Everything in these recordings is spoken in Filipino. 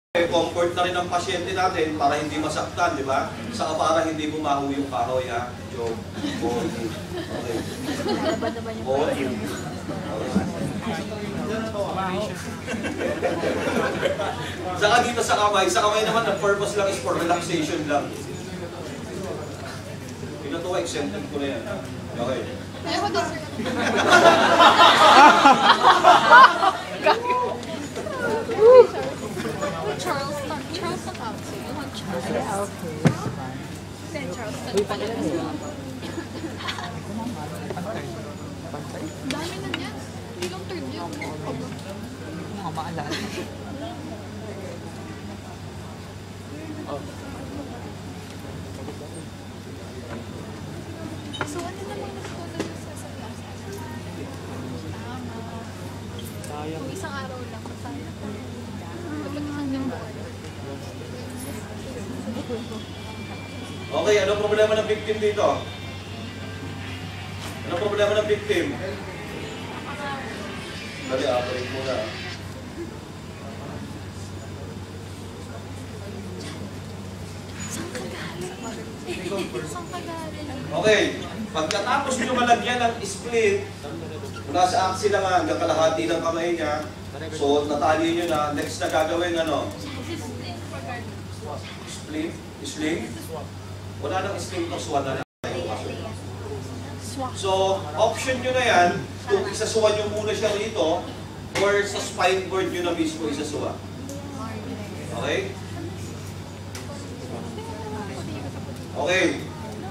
Comfort na rin ang pasyente natin para hindi masaktan, di ba? Saka para hindi bumaho yung kahoy, ha? Joke. Okay. Saka dito sa kamay naman, ang purpose lang is for relaxation lang. Ito to, exempted ko na yan. Okay. Ayaw ko din, sir. Charles na tawag sa'yo. You want Charles? Yeah, okay. It's fine. Then Charles na Uy, pala. pantay. Pantay? Dami na niya. Ilang third year mo. Mga maalala. So, ano naman natutunan niyo sa klase? Tama. Kung isang araw lang, sayang. Kapag isang linggo. Okay, anong problema ng victim dito? Anong problema ng victim? Dali, operate muna. Saan ka galing? Saan ka galing? Okay, pagkatapos nyo malagyan ng split, mula sa axis lang hanggang kalahati ng kamay niya, so natali nyo na, next na gagawin ano? Split? Sling? Wala nang sling to, swat na lang. So, option nyo na yan, kung isasuwa nyo muna siya rito, or sa spine board nyo na mismo isasuwa. Okay? Okay.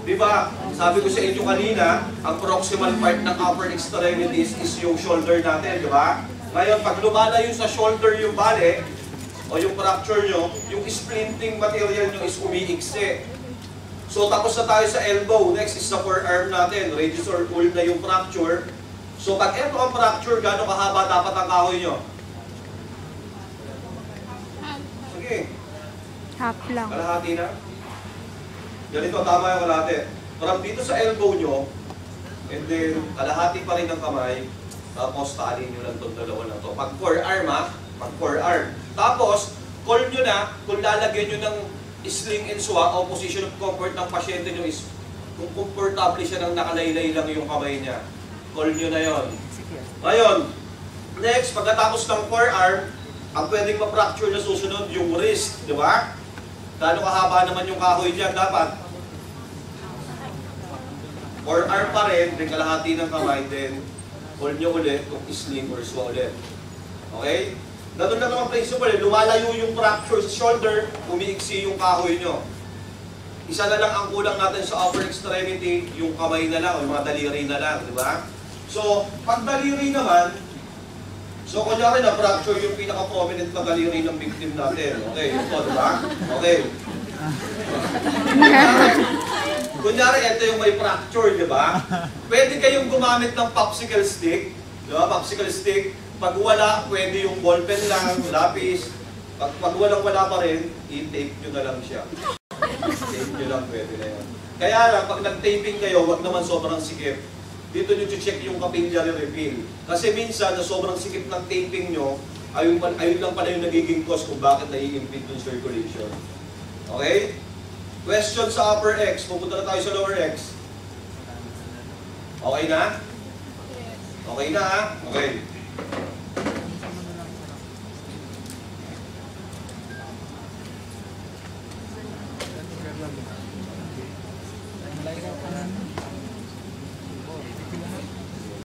Diba, sabi ko sa inyo kanina, ang proximal part ng upper extremities is yung shoulder natin, diba? Ngayon, pag lumalayo sa shoulder yung bali, o yung fracture nyo, yung splinting material nyo is umiiksi. So, tapos na tayo sa elbow. Next is sa forearm natin. Radius or ulna na yung fracture. So, pag ito ang fracture, gano'ng kahaba dapat ang kahoy nyo? Sige. Half lang. Kalahati na. Ganito, tama yung kalahati. From dito sa elbow nyo, and then kalahati pa rin ng kamay, tapos tali nyo lang itong dalawa na to. Pag forearm ha, pag forearm. Tapos, call nyo na, kung lalagyan nyo ng sling and swak o position of comfort ng pasyente nyo is kung comfortable siya nang nakalaylay lang yung kamay niya. Call nyo na yon. Ngayon, next, pagkatapos ng forearm, ang pwedeng ma-fracture na susunod yung wrist, di ba? Gano'ng kahaba naman yung kahoy dyan, dapat? Forearm pa rin, then kalahati ng kamay, then call nyo ulit kung sling or swak ulit. Okay? Ganun lang naman principle, lumalayo yung fracture sa shoulder, umiiksi yung kahoy nyo. Isa na lang ang kulang natin sa upper extremity, yung kamay na lang, o yung mga daliri na lang, di ba? So, pag daliri naman, so kunyari na fracture yung pinaka-prominent na daliri ng victim natin. Okay, ito, di ba? Okay. Kunyari, ito yung may fracture, di ba? Pwede kayong gumamit ng popsicle stick, di ba? Popsicle stick. Pag wala, pwede yung ballpen lang, lapis. Pag walang-wala pa rin, i-tape nyo na lang siya. Tape nyo lang, pwede na yan. Kaya lang, pag nag-taping kayo, wag naman sobrang sikip. Dito nyo check yung capillary refill. Kasi minsan, na sobrang sikip ng taping nyo, ayun lang pala yung nagiging cause kung bakit nai-impede yung circulation. Okay? Question sa upper X. Pupunta na tayo sa lower X. Okay na? Okay na ha? Okay.